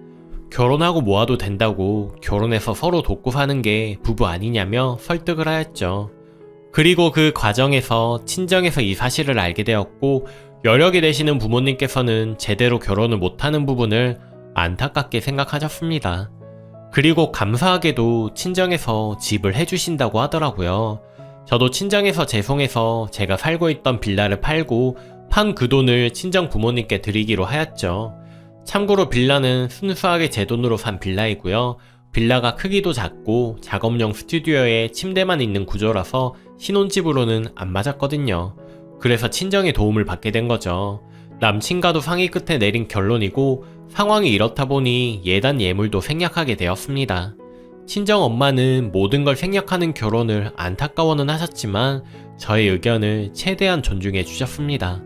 결혼하고 모아도 된다고 결혼해서 서로 돕고 사는 게 부부 아니냐며 설득을 하였죠. 그리고 그 과정에서 친정에서 이 사실을 알게 되었고 여력이 되시는 부모님께서는 제대로 결혼을 못하는 부분을 안타깝게 생각하셨습니다. 그리고 감사하게도 친정에서 집을 해주신다고 하더라고요. 저도 친정에서 죄송해서 제가 살고 있던 빌라를 팔고 판 그 돈을 친정 부모님께 드리기로 하였죠. 참고로 빌라는 순수하게 제 돈으로 산 빌라이고요. 빌라가 크기도 작고 작업용 스튜디오에 침대만 있는 구조라서 신혼집으로는 안 맞았거든요. 그래서 친정의 도움을 받게 된 거죠. 남친과도 상의 끝에 내린 결론이고 상황이 이렇다 보니 예단 예물도 생략하게 되었습니다. 친정 엄마는 모든 걸 생략하는 결혼을 안타까워는 하셨지만 저의 의견을 최대한 존중해 주셨습니다.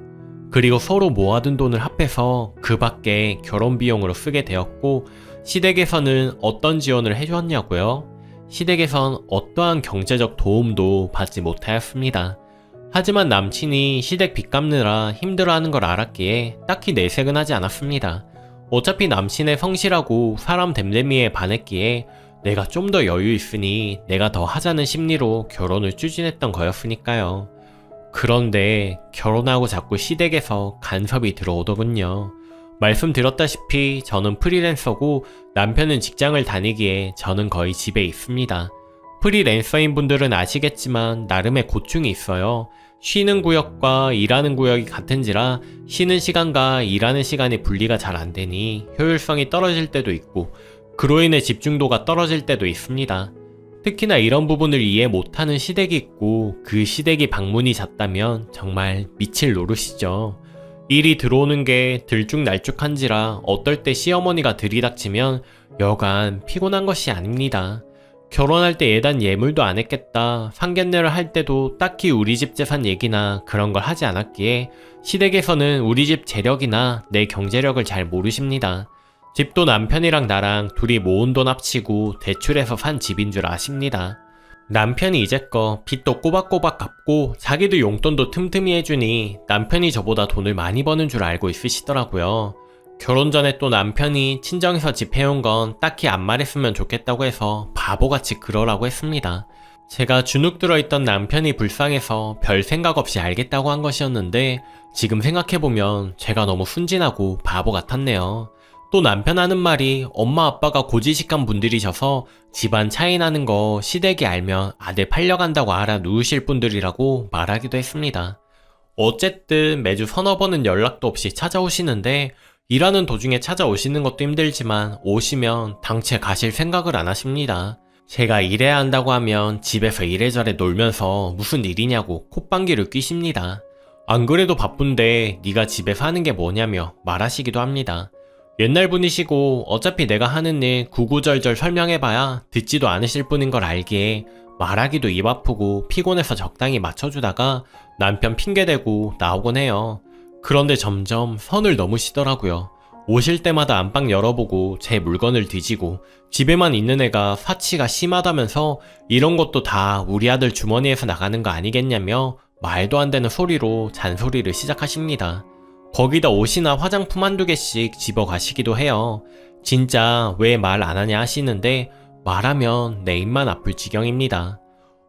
그리고 서로 모아둔 돈을 합해서 그 밖에 결혼 비용으로 쓰게 되었고 시댁에서는 어떤 지원을 해주었냐고요? 시댁에선 어떠한 경제적 도움도 받지 못하였습니다. 하지만 남친이 시댁 빚 갚느라 힘들어하는 걸 알았기에 딱히 내색은 하지 않았습니다. 어차피 남친의 성실하고 사람 됨됨이에 반했기에 내가 좀 더 여유 있으니 내가 더 하자는 심리로 결혼을 추진했던 거였으니까요. 그런데 결혼하고 자꾸 시댁에서 간섭이 들어오더군요. 말씀드렸다시피 저는 프리랜서고 남편은 직장을 다니기에 저는 거의 집에 있습니다. 프리랜서인 분들은 아시겠지만 나름의 고충이 있어요. 쉬는 구역과 일하는 구역이 같은지라 쉬는 시간과 일하는 시간이 분리가 잘 안 되니 효율성이 떨어질 때도 있고 그로 인해 집중도가 떨어질 때도 있습니다. 특히나 이런 부분을 이해 못하는 시댁이 있고 그 시댁이 방문이 잦다면 정말 미칠 노릇이죠. 일이 들어오는 게 들쭉날쭉한지라 어떨 때 시어머니가 들이닥치면 여간 피곤한 것이 아닙니다. 결혼할 때 예단 예물도 안 했겠다, 상견례를 할 때도 딱히 우리 집 재산 얘기나 그런 걸 하지 않았기에 시댁에서는 우리 집 재력이나 내 경제력을 잘 모르십니다. 집도 남편이랑 나랑 둘이 모은 돈 합치고 대출해서 산 집인 줄 아십니다. 남편이 이제껏 빚도 꼬박꼬박 갚고 자기도 용돈도 틈틈이 해주니 남편이 저보다 돈을 많이 버는 줄 알고 있으시더라고요. 결혼 전에 또 남편이 친정에서 집 해온 건 딱히 안 말했으면 좋겠다고 해서 바보같이 그러라고 했습니다. 제가 주눅 들어있던 남편이 불쌍해서 별 생각 없이 알겠다고 한 것이었는데 지금 생각해보면 제가 너무 순진하고 바보 같았네요. 또 남편 하는 말이 엄마 아빠가 고지식한 분들이셔서 집안 차이 나는 거 시댁이 알면 아들 팔려간다고 알아 누우실 분들이라고 말하기도 했습니다. 어쨌든 매주 서너 번은 연락도 없이 찾아오시는데 일하는 도중에 찾아오시는 것도 힘들지만 오시면 당최 가실 생각을 안 하십니다. 제가 일해야 한다고 하면 집에서 이래저래 놀면서 무슨 일이냐고 콧방귀를 뀌십니다. 안 그래도 바쁜데 네가 집에서 하는 게 뭐냐며 말하시기도 합니다. 옛날 분이시고 어차피 내가 하는 일 구구절절 설명해봐야 듣지도 않으실 분인 걸 알기에 말하기도 입 아프고 피곤해서 적당히 맞춰주다가 남편 핑계대고 나오곤 해요. 그런데 점점 선을 넘으시더라고요. 오실 때마다 안방 열어보고 제 물건을 뒤지고 집에만 있는 애가 사치가 심하다면서 이런 것도 다 우리 아들 주머니에서 나가는 거 아니겠냐며 말도 안 되는 소리로 잔소리를 시작하십니다. 거기다 옷이나 화장품 한두 개씩 집어 가시기도 해요. 진짜 왜 말 안 하냐 하시는데 말하면 내 입만 아플 지경입니다.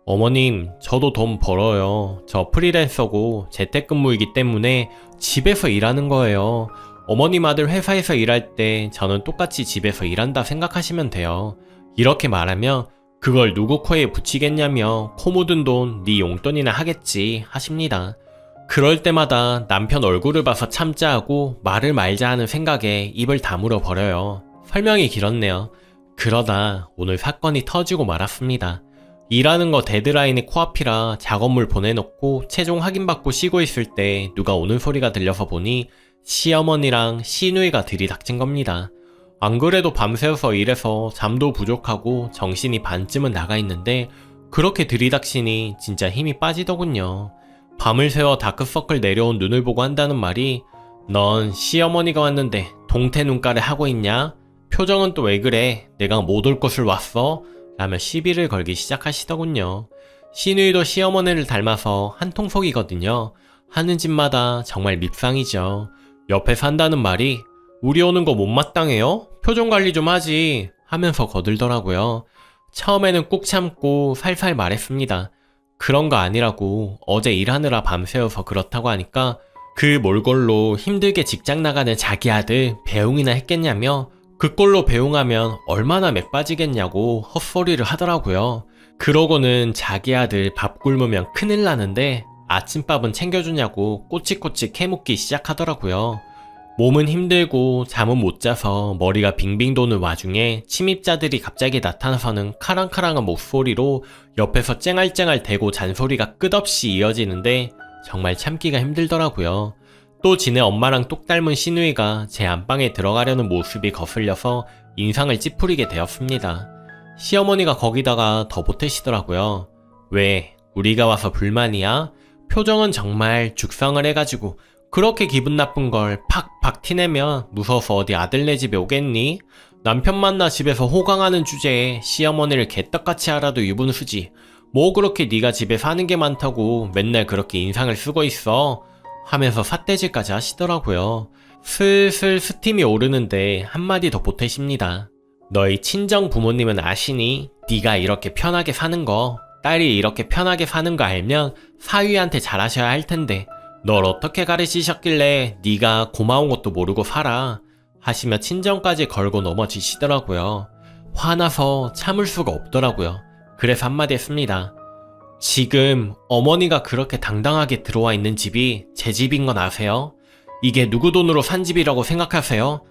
어머님, 저도 돈 벌어요. 저 프리랜서고 재택근무이기 때문에 집에서 일하는 거예요. 어머님 아들 회사에서 일할 때 저는 똑같이 집에서 일한다 생각하시면 돼요. 이렇게 말하면 그걸 누구 코에 붙이겠냐며 코 묻은 돈 네 용돈이나 하겠지 하십니다. 그럴 때마다 남편 얼굴을 봐서 참자 하고 말을 말자 하는 생각에 입을 다물어 버려요. 설명이 길었네요. 그러다 오늘 사건이 터지고 말았습니다. 일하는 거 데드라인이 코앞이라 작업물 보내놓고 최종 확인받고 쉬고 있을 때 누가 오는 소리가 들려서 보니 시어머니랑 시누이가 들이닥친 겁니다. 안 그래도 밤새워서 일해서 잠도 부족하고 정신이 반쯤은 나가 있는데 그렇게 들이닥치니 진짜 힘이 빠지더군요. 밤을 새워 다크서클 내려온 눈을 보고 한다는 말이 넌 시어머니가 왔는데 동태 눈가를 하고 있냐? 표정은 또 왜 그래? 내가 못 올 것을 왔어? 라며 시비를 걸기 시작하시더군요. 시누이도 시어머니를 닮아서 한통속이거든요. 하는 짓마다 정말 밉상이죠. 옆에 산다는 말이 우리 오는 거 못마땅해요? 표정 관리 좀 하지 하면서 거들더라고요. 처음에는 꾹 참고 살살 말했습니다. 그런 거 아니라고 어제 일하느라 밤새워서 그렇다고 하니까 그 몰골로 힘들게 직장 나가는 자기 아들 배웅이나 했겠냐며 그 꼴로 배웅하면 얼마나 맥 빠지겠냐고 헛소리를 하더라고요. 그러고는 자기 아들 밥 굶으면 큰일 나는데 아침밥은 챙겨주냐고 꼬치꼬치 캐묻기 시작하더라고요. 몸은 힘들고 잠은 못 자서 머리가 빙빙 도는 와중에 침입자들이 갑자기 나타나서는 카랑카랑한 목소리로 옆에서 쨍알쨍알 대고 잔소리가 끝없이 이어지는데 정말 참기가 힘들더라고요. 또 지네 엄마랑 똑 닮은 시누이가 제 안방에 들어가려는 모습이 거슬려서 인상을 찌푸리게 되었습니다. 시어머니가 거기다가 더 보태시더라고요. 왜, 우리가 와서 불만이야? 표정은 정말 죽상을 해가지고 그렇게 기분 나쁜 걸 팍팍 티내면 무서워서 어디 아들네 집에 오겠니? 남편 만나 집에서 호강하는 주제에 시어머니를 개떡같이 알아도 유분수지. 뭐 그렇게 네가 집에 사는 게 많다고 맨날 그렇게 인상을 쓰고 있어? 하면서 삿대질까지 하시더라고요. 슬슬 스팀이 오르는데 한마디 더 보태십니다. 너희 친정 부모님은 아시니? 네가 이렇게 편하게 사는 거, 딸이 이렇게 편하게 사는 거 알면 사위한테 잘하셔야 할 텐데 널 어떻게 가르치셨길래 네가 고마운 것도 모르고 살아? 하시며 친정까지 걸고 넘어지시더라고요. 화나서 참을 수가 없더라고요. 그래서 한마디 했습니다. 지금 어머니가 그렇게 당당하게 들어와 있는 집이 제 집인 건 아세요? 이게 누구 돈으로 산 집이라고 생각하세요?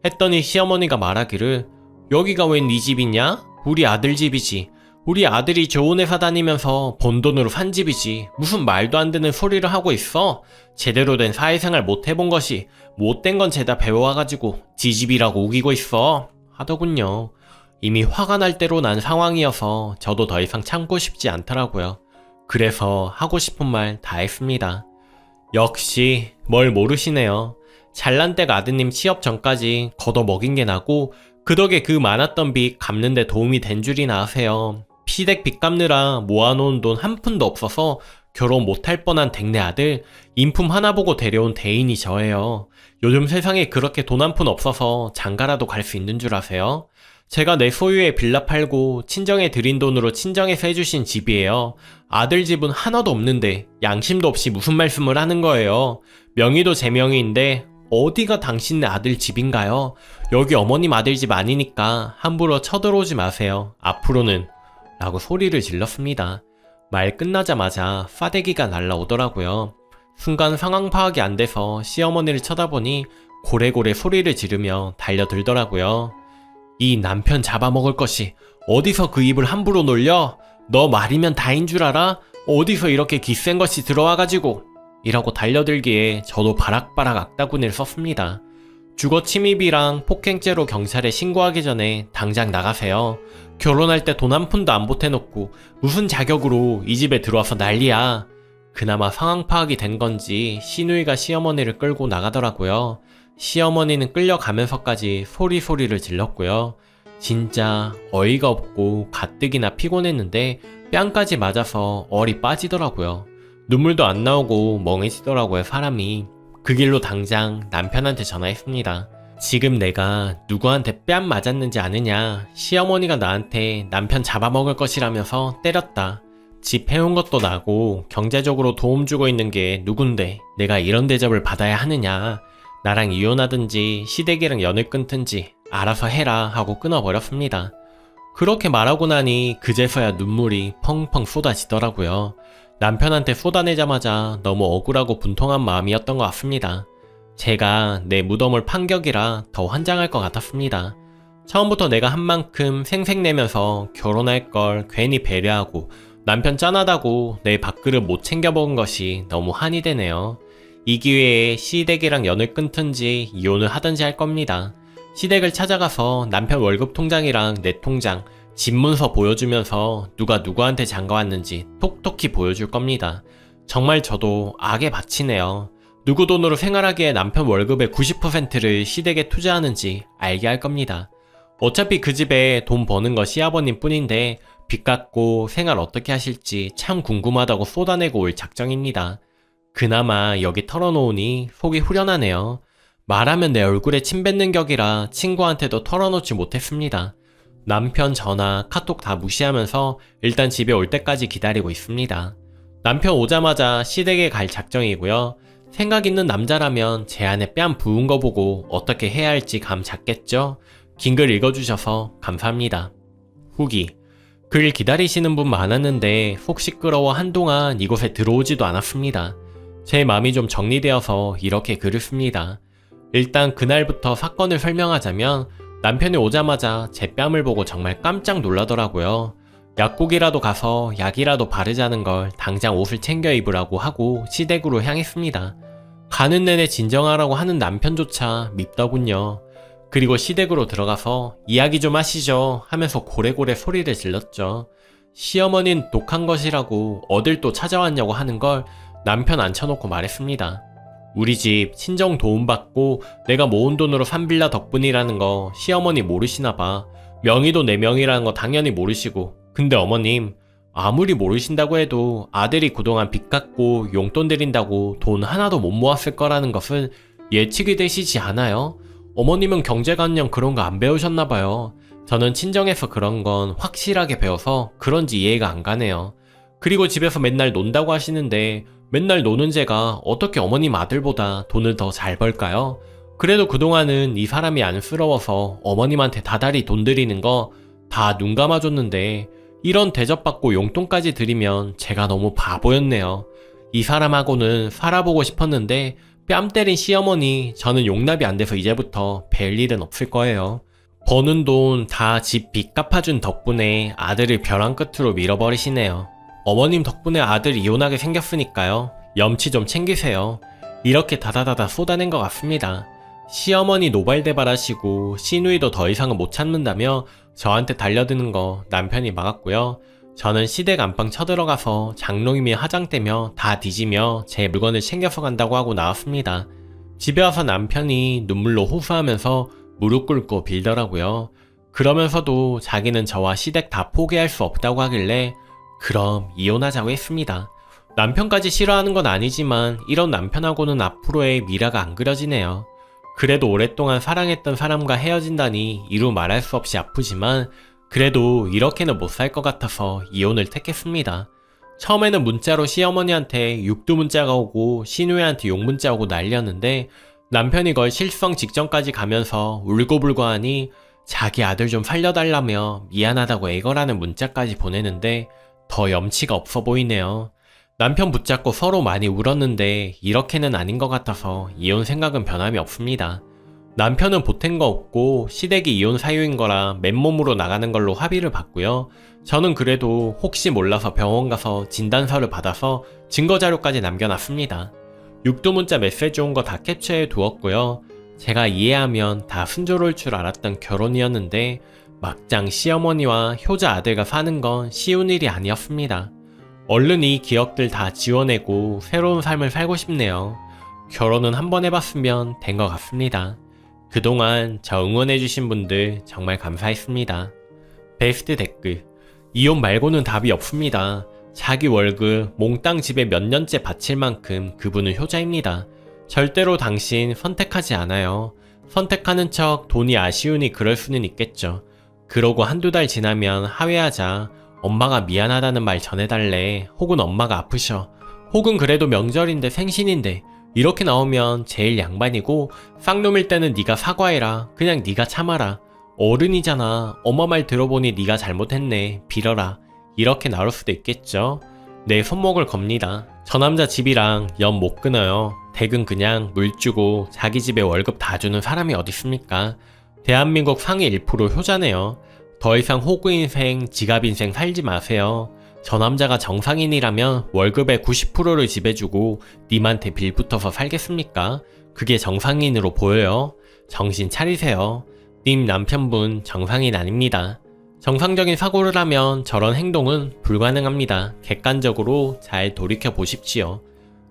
했더니 시어머니가 말하기를 여기가 웬 네 집이냐? 우리 아들 집이지. 우리 아들이 좋은 회사 다니면서 번 돈으로 산 집이지. 무슨 말도 안 되는 소리를 하고 있어? 제대로 된 사회생활 못 해본 것이 못된 건 죄다 배워와가지고 지 집이라고 우기고 있어. 하더군요. 이미 화가 날 대로 난 상황이어서 저도 더 이상 참고 싶지 않더라고요. 그래서 하고 싶은 말 다 했습니다. 역시 뭘 모르시네요. 잘난댁 아드님 취업 전까지 걷어먹인 게 나고 그 덕에 그 많았던 빚 갚는 데 도움이 된 줄이나 아세요. 시댁 빚 갚느라 모아놓은 돈 한 푼도 없어서 결혼 못할 뻔한 댁내 아들 인품 하나 보고 데려온 대인이 저예요. 요즘 세상에 그렇게 돈 한 푼 없어서 장가라도 갈 수 있는 줄 아세요? 제가 내 소유의 빌라 팔고 친정에 들인 돈으로 친정에서 해주신 집이에요. 아들 집은 하나도 없는데 양심도 없이 무슨 말씀을 하는 거예요. 명의도 제 명의인데 어디가 당신네 아들 집인가요? 여기 어머님 아들 집 아니니까 함부로 쳐들어오지 마세요. 앞으로는 라고 소리를 질렀습니다. 말 끝나자마자 싸대기가 날라오더라고요. 순간 상황 파악이 안 돼서 시어머니를 쳐다보니 고래고래 소리를 지르며 달려들더라고요. 이 남편 잡아먹을 것이 어디서 그 입을 함부로 놀려? 너 말이면 다인 줄 알아? 어디서 이렇게 기센 것이 들어와가지고 이라고 달려들기에 저도 바락바락 악다군을 썼습니다. 주거 침입이랑 폭행죄로 경찰에 신고하기 전에 당장 나가세요. 결혼할 때 돈 한 푼도 안 보태놓고 무슨 자격으로 이 집에 들어와서 난리야. 그나마 상황 파악이 된 건지 시누이가 시어머니를 끌고 나가더라고요. 시어머니는 끌려가면서까지 소리를 질렀고요. 진짜 어이가 없고 가뜩이나 피곤했는데 뺨까지 맞아서 얼이 빠지더라고요. 눈물도 안 나오고 멍해지더라고요, 사람이. 그 길로 당장 남편한테 전화했습니다. 지금 내가 누구한테 뺨 맞았는지 아느냐? 시어머니가 나한테 남편 잡아먹을 것이라면서 때렸다. 집 해온 것도 나고 경제적으로 도움 주고 있는 게 누군데 내가 이런 대접을 받아야 하느냐? 나랑 이혼하든지 시댁이랑 연을 끊든지 알아서 해라 하고 끊어버렸습니다. 그렇게 말하고 나니 그제서야 눈물이 펑펑 쏟아지더라고요. 남편한테 쏟아내자마자 너무 억울하고 분통한 마음이었던 것 같습니다. 제가 내 무덤을 판격이라 더 환장할 것 같았습니다. 처음부터 내가 한 만큼 생색내면서 결혼할 걸 괜히 배려하고 남편 짠하다고 내 밥그릇 못 챙겨 먹은 것이 너무 한이 되네요. 이 기회에 시댁이랑 연을 끊든지 이혼을 하든지 할 겁니다. 시댁을 찾아가서 남편 월급 통장이랑 내 통장, 집 문서 보여주면서 누가 누구한테 장가왔는지 톡톡히 보여줄 겁니다. 정말 저도 악에 바치네요. 누구 돈으로 생활하기에 남편 월급의 90%를 시댁에 투자하는지 알게 할 겁니다. 어차피 그 집에 돈 버는 거 시아버님 뿐인데 빚 갚고 생활 어떻게 하실지 참 궁금하다고 쏟아내고 올 작정입니다. 그나마 여기 털어놓으니 속이 후련하네요. 말하면 내 얼굴에 침 뱉는 격이라 친구한테도 털어놓지 못했습니다. 남편 전화, 카톡 다 무시하면서 일단 집에 올 때까지 기다리고 있습니다. 남편 오자마자 시댁에 갈 작정이고요. 생각 있는 남자라면 제 안에 뺨 부은 거 보고 어떻게 해야 할지 감 잡겠죠? 긴 글 읽어주셔서 감사합니다. 후기. 글 기다리시는 분 많았는데 속 시끄러워 한동안 이곳에 들어오지도 않았습니다. 제 마음이 좀 정리되어서 이렇게 글을 씁니다. 일단 그날부터 사건을 설명하자면 남편이 오자마자 제 뺨을 보고 정말 깜짝 놀라더라고요. 약국이라도 가서 약이라도 바르자는 걸 당장 옷을 챙겨 입으라고 하고 시댁으로 향했습니다. 가는 내내 진정하라고 하는 남편조차 밉더군요. 그리고 시댁으로 들어가서 이야기 좀 하시죠 하면서 고래고래 소리를 질렀죠. 시어머니는 독한 것이라고 어딜 또 찾아왔냐고 하는 걸 남편 앉혀놓고 말했습니다. 우리 집 친정 도움받고 내가 모은 돈으로 산 빌라 덕분이라는 거 시어머니 모르시나 봐. 명의도 내 명의라는 거 당연히 모르시고. 근데 어머님, 아무리 모르신다고 해도 아들이 그동안 빚 갚고 용돈 드린다고 돈 하나도 못 모았을 거라는 것은 예측이 되시지 않아요? 어머님은 경제관념 그런 거 안 배우셨나 봐요. 저는 친정에서 그런 건 확실하게 배워서 그런지 이해가 안 가네요. 그리고 집에서 맨날 논다고 하시는데 맨날 노는 제가 어떻게 어머님 아들보다 돈을 더 잘 벌까요? 그래도 그동안은 이 사람이 안쓰러워서 어머님한테 다달이 돈 드리는 거 다 눈 감아줬는데 이런 대접받고 용돈까지 드리면 제가 너무 바보였네요. 이 사람하고는 살아보고 싶었는데 뺨 때린 시어머니 저는 용납이 안 돼서 이제부터 뵐 일은 없을 거예요. 버는 돈 다 집 빚 갚아준 덕분에 아들을 벼랑 끝으로 밀어버리시네요. 어머님 덕분에 아들 이혼하게 생겼으니까요. 염치 좀 챙기세요. 이렇게 다다다다 쏟아낸 것 같습니다. 시어머니 노발대발하시고 시누이도 더 이상은 못 참는다며 저한테 달려드는 거 남편이 막았고요. 저는 시댁 안방 쳐들어가서 장롱이며 화장대며 다 뒤지며 제 물건을 챙겨서 간다고 하고 나왔습니다. 집에 와서 남편이 눈물로 호소하면서 무릎 꿇고 빌더라고요. 그러면서도 자기는 저와 시댁 다 포기할 수 없다고 하길래 그럼 이혼하자고 했습니다. 남편까지 싫어하는 건 아니지만 이런 남편하고는 앞으로의 미래가 안 그려지네요. 그래도 오랫동안 사랑했던 사람과 헤어진다니 이루 말할 수 없이 아프지만 그래도 이렇게는 못 살 것 같아서 이혼을 택했습니다. 처음에는 문자로 시어머니한테 육두 문자가 오고 시누이한테 욕 문자 오고 난리였는데 남편이 거의 실성 직전까지 가면서 울고불고 하니 자기 아들 좀 살려달라며 미안하다고 애걸하는 문자까지 보내는데 더 염치가 없어 보이네요. 남편 붙잡고 서로 많이 울었는데 이렇게는 아닌 것 같아서 이혼 생각은 변함이 없습니다. 남편은 보탠 거 없고 시댁이 이혼 사유인 거라 맨몸으로 나가는 걸로 합의를 봤고요. 저는 그래도 혹시 몰라서 병원 가서 진단서를 받아서 증거자료까지 남겨놨습니다. 육두 문자 메시지 온 거 다 캡처해 두었고요. 제가 이해하면 다 순조로울 줄 알았던 결혼이었는데 막장 시어머니와 효자 아들과 사는 건 쉬운 일이 아니었습니다. 얼른 이 기억들 다 지워내고 새로운 삶을 살고 싶네요. 결혼은 한번 해봤으면 된 것 같습니다. 그동안 저 응원해주신 분들 정말 감사했습니다. 베스트 댓글. 이혼 말고는 답이 없습니다. 자기 월급 몽땅 집에 몇 년째 바칠 만큼 그분은 효자입니다. 절대로 당신 선택하지 않아요. 선택하는 척 돈이 아쉬우니 그럴 수는 있겠죠. 그러고 한두 달 지나면 하회하자. 엄마가 미안하다는 말 전해달래. 혹은 엄마가 아프셔. 혹은 그래도 명절인데 생신인데 이렇게 나오면 제일 양반이고 쌍놈일 때는 네가 사과해라. 그냥 네가 참아라. 어른이잖아. 엄마 말 들어보니 네가 잘못했네. 빌어라. 이렇게 나올 수도 있겠죠. 내 손목을 겁니다. 저 남자 집이랑 연 못 끊어요. 댁은 그냥 물 주고 자기 집에 월급 다 주는 사람이 어딨습니까? 대한민국 상위 1% 효자네요. 더 이상 호구 인생, 지갑 인생 살지 마세요. 저 남자가 정상인이라면 월급의 90%를 지배주고 님한테 빌붙어서 살겠습니까? 그게 정상인으로 보여요. 정신 차리세요. 님 남편분 정상인 아닙니다. 정상적인 사고를 하면 저런 행동은 불가능합니다. 객관적으로 잘 돌이켜 보십시오.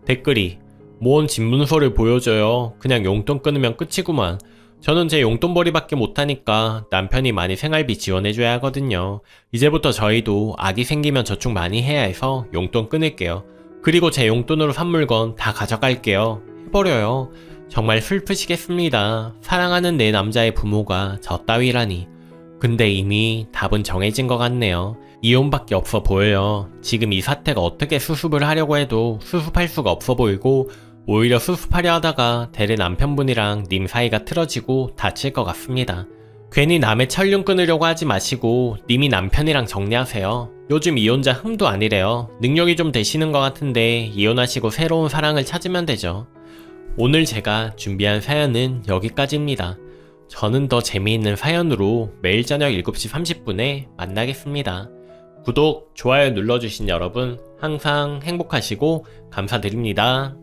댓글이 뭔 집문서를 보여줘요. 그냥 용돈 끊으면 끝이구만. 저는 제 용돈벌이밖에 못하니까 남편이 많이 생활비 지원해줘야 하거든요. 이제부터 저희도 아기 생기면 저축 많이 해야 해서 용돈 끊을게요. 그리고 제 용돈으로 산 물건 다 가져갈게요. 해버려요. 정말 슬프시겠습니다. 사랑하는 내 남자의 부모가 저 따위라니. 근데 이미 답은 정해진 것 같네요. 이혼밖에 없어 보여요. 지금 이 사태가 어떻게 수습을 하려고 해도 수습할 수가 없어 보이고 오히려 수습하려 하다가 대래 남편분이랑 님 사이가 틀어지고 다칠 것 같습니다. 괜히 남의 천륜 끊으려고 하지 마시고 님이 남편이랑 정리하세요. 요즘 이혼자 흠도 아니래요. 능력이 좀 되시는 것 같은데 이혼하시고 새로운 사랑을 찾으면 되죠. 오늘 제가 준비한 사연은 여기까지입니다. 저는 더 재미있는 사연으로 매일 저녁 7시 30분에 만나겠습니다. 구독, 좋아요 눌러주신 여러분 항상 행복하시고 감사드립니다.